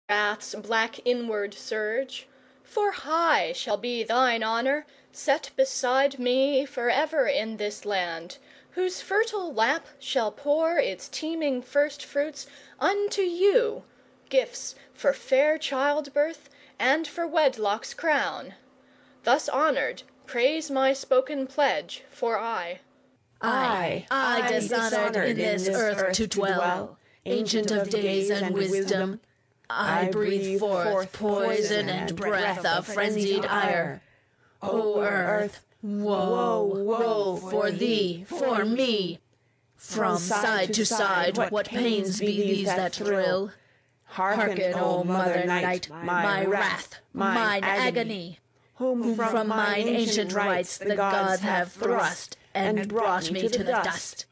wrath's black inward surge. For high shall be thine honour, set beside me for ever in this land, whose fertile lap shall pour its teeming first fruits unto you, gifts for fair childbirth and for wedlock's crown. Thus honoured, praise my spoken pledge, for I dishonoured in this earth to dwell, ancient of days and wisdom, I breathe forth poison and breath of frenzied ire. O earth, woe, woe for thee, for me! From side to side, what pains be these that thrill? Hearken, O mother night, my wrath, mine agony, whom from mine ancient rights the gods have thrust, and brought me to the dust.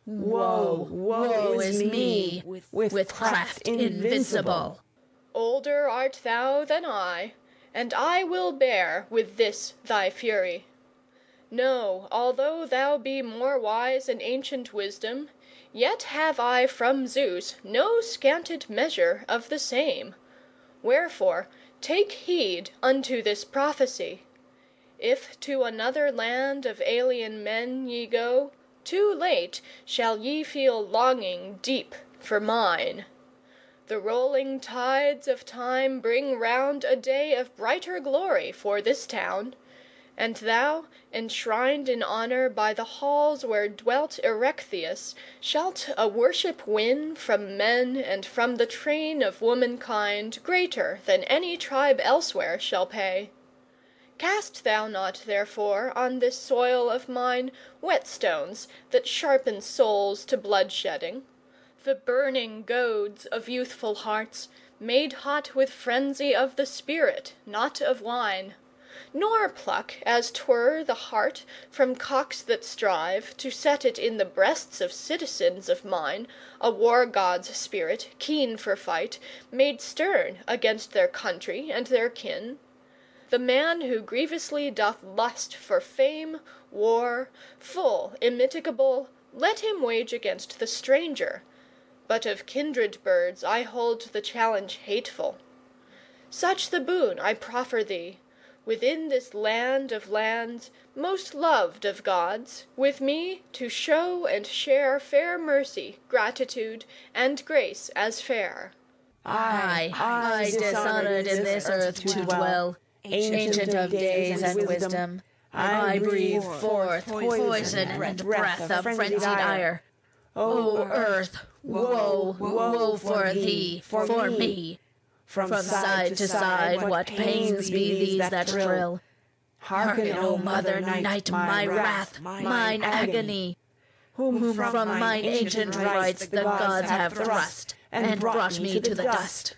Woe, woe is me, with craft invincible! Older art thou than I, and I will bear with this thy fury. No, although thou be more wise in ancient wisdom, yet have I from Zeus no scanted measure of the same. Wherefore take heed unto this prophecy. If to another land of alien men ye go, too late shall ye feel longing deep for mine. The rolling tides of time bring round a day of brighter glory for this town, and thou, enshrined in honour by the halls where dwelt Erechtheus, shalt a worship win from men and from the train of womankind greater than any tribe elsewhere shall pay. Cast thou not, therefore, on this soil of mine whetstones that sharpen souls to bloodshedding, the burning goads of youthful hearts, made hot with frenzy of the spirit, not of wine. Nor pluck, as 'twere the heart, from cocks that strive to set it in the breasts of citizens of mine, a war god's spirit, keen for fight, made stern against their country and their kin. The man who grievously doth lust for fame, war, full immitigable, let him wage against the stranger. But of kindred birds I hold the challenge hateful. Such the boon I proffer thee, within this land of lands, most loved of gods, with me to show and share fair mercy, gratitude, and grace as fair. I dishonoured in this earth to dwell, ancient of days and wisdom, I breathe forth poison and breath of frenzied ire. O earth, woe, woe for thee, for me! From side to side, what pains be these that thrill? Hearken, O mother night, my wrath, mine agony, whom from mine ancient rights the gods have thrust, and brought me to the dust.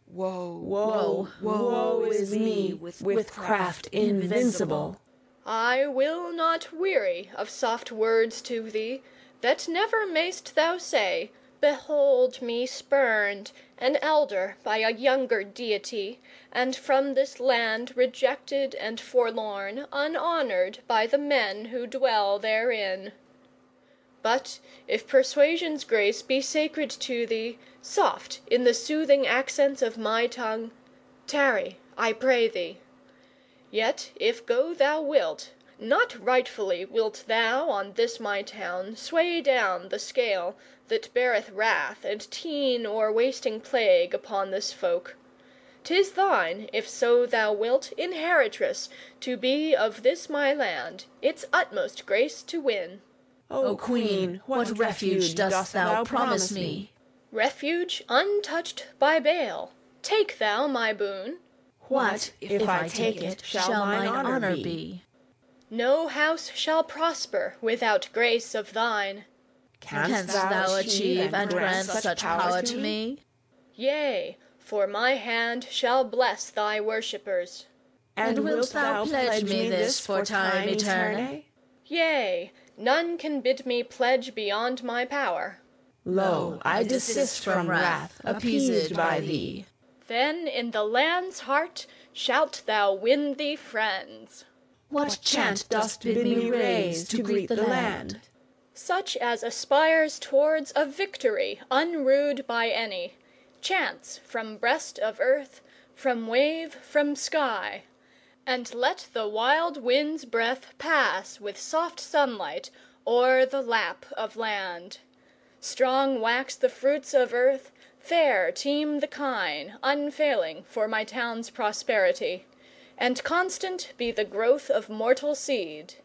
Woe, Woe, woe is me, with craft invincible! I will not weary of soft words to thee, that never mayst thou say, Behold me spurned, an elder by a younger deity, and from this land rejected and forlorn, unhonoured by the men who dwell therein. But if persuasion's grace be sacred to thee, soft in the soothing accents of my tongue, tarry, I pray thee. Yet if go thou wilt, not rightfully wilt thou on this my town sway down the scale that beareth wrath and teen or wasting plague upon this folk. 'Tis thine, if so thou wilt, inheritress, to be of this my land, its utmost grace to win. O Queen, what refuge dost thou promise me? Refuge untouched by bale. Take thou my boon. What, if I take it, shall mine honour be? No house shall prosper without grace of thine. Canst thou achieve and grant such power to me? Yea, for my hand shall bless thy worshippers. And wilt thou pledge me this for time eterne? Yea, none can bid me pledge beyond my power. Lo, I desist from wrath, appeased by thee. Then in the land's heart shalt thou win thee friends. What chant dost bid me raise to greet the land? Such as aspires towards a victory unrued by any. chance from breast of earth, from wave, from sky, and let the wild wind's breath pass with soft sunlight o'er the lap of land. Strong wax the fruits of earth, fair teem the kine, unfailing for my town's prosperity, and constant be the growth of mortal seed.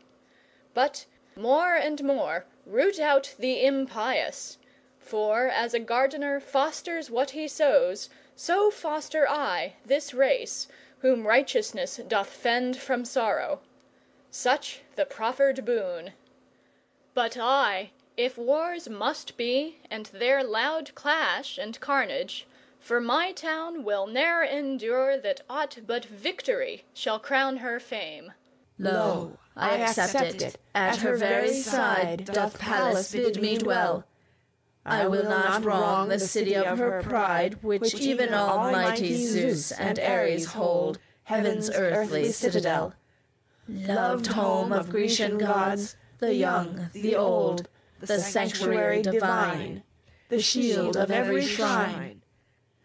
But more and more root out the impious, for as a gardener fosters what he sows, so foster I this race, whom righteousness doth fend from sorrow. Such the proffered boon. But I, if wars must be, and their loud clash and carnage, for my town will ne'er endure that aught but victory shall crown her fame. Lo, I accept it. At her very side doth Pallas bid me dwell. I will not wrong the city of her pride, which even almighty Zeus and Ares hold, heaven's earthly citadel. Loved home of Grecian gods, the young, the old, the sanctuary divine, the shield of every shrine.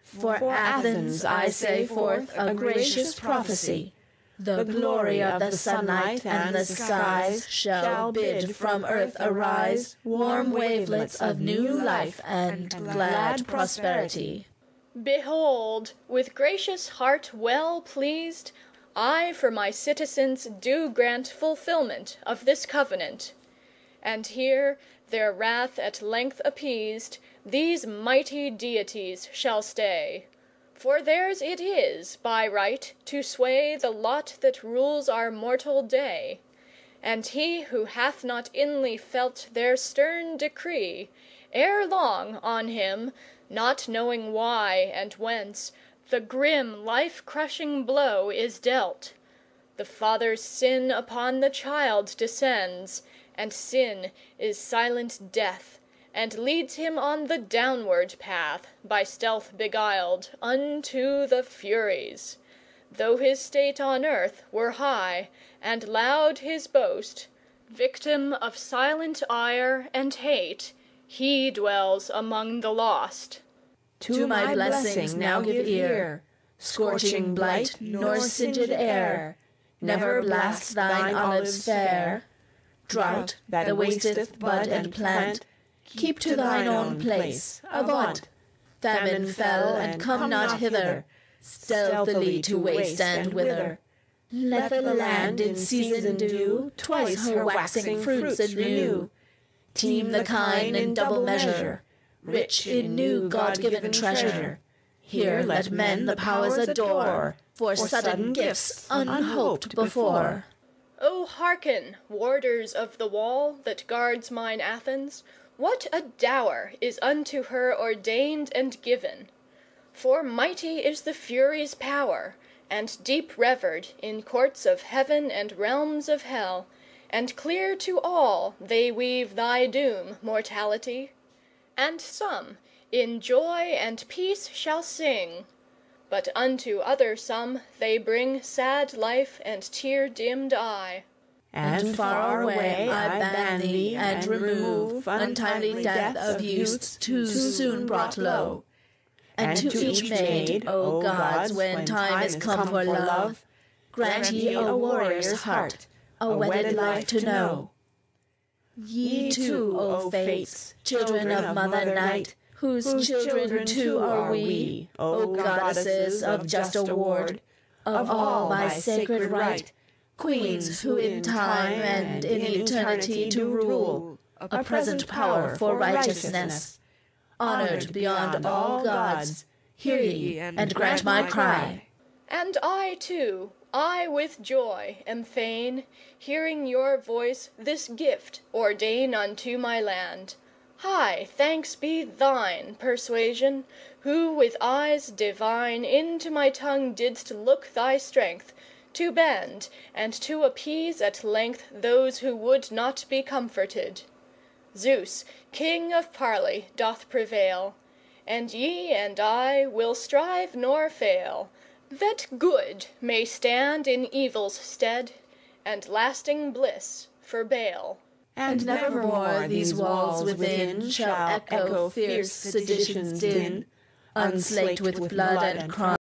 For Athens I say forth a gracious prophecy. The glory of the sunlight and the skies shall bid from earth arise warm wavelets of new life and glad prosperity. Behold, with gracious heart well pleased, I for my citizens do grant fulfilment of this covenant. And here, their wrath at length appeased, these mighty deities shall stay. For theirs it is, by right, to sway the lot that rules our mortal day. And he who hath not inly felt their stern decree, ere long on him, not knowing why and whence, the grim life-crushing blow is dealt. The father's sin upon the child descends, and sin is silent death, and leads him on the downward path, by stealth beguiled, unto the Furies. Though his state on earth were high, and loud his boast, victim of silent ire and hate, he dwells among the lost. To my blessings now give ear, scorching blight nor singed air, never blast thine olives fair. Drought, that wasteth bud and plant, keep to thine own place, avaunt! Famine fell, and come not hither, stealthily to waste and wither. Let the land in season do twice her waxing fruits renew. Teem the kine in double measure, rich in new God-given treasure. Here let men the powers adore, for sudden gifts unhoped before. O hearken, warders of the wall that guards mine Athens, what a dower is unto her ordained and given! For mighty is the Furies' power, and deep revered in courts of heaven and realms of hell, and clear to all they weave thy doom, mortality. And some in joy and peace shall sing, but unto other some they bring sad life and tear-dimmed eye. And far away I ban thee, and remove untimely death of youths too soon brought low. And to each maid, O gods, when time is come for love, grant ye a warrior's heart, a wedded life to know. Ye too, O fates, children of Mother Night, whose children too are we, O goddesses of just award, of all by sacred right, queens who in time and in eternity do rule, a present power for righteousness, honored beyond all gods, hear ye and grant my cry. And I too, I with joy am fain, hearing your voice, this gift ordain unto my land. High thanks be thine, Persuasion, who with eyes divine into my tongue didst look thy strength, to bend and to appease at length those who would not be comforted. Zeus, king of parley, doth prevail, and ye and I will strive nor fail, that good may stand in evil's stead, and lasting bliss for bale. And nevermore these walls within shall echo fierce sedition's din, unslaked with blood and crime.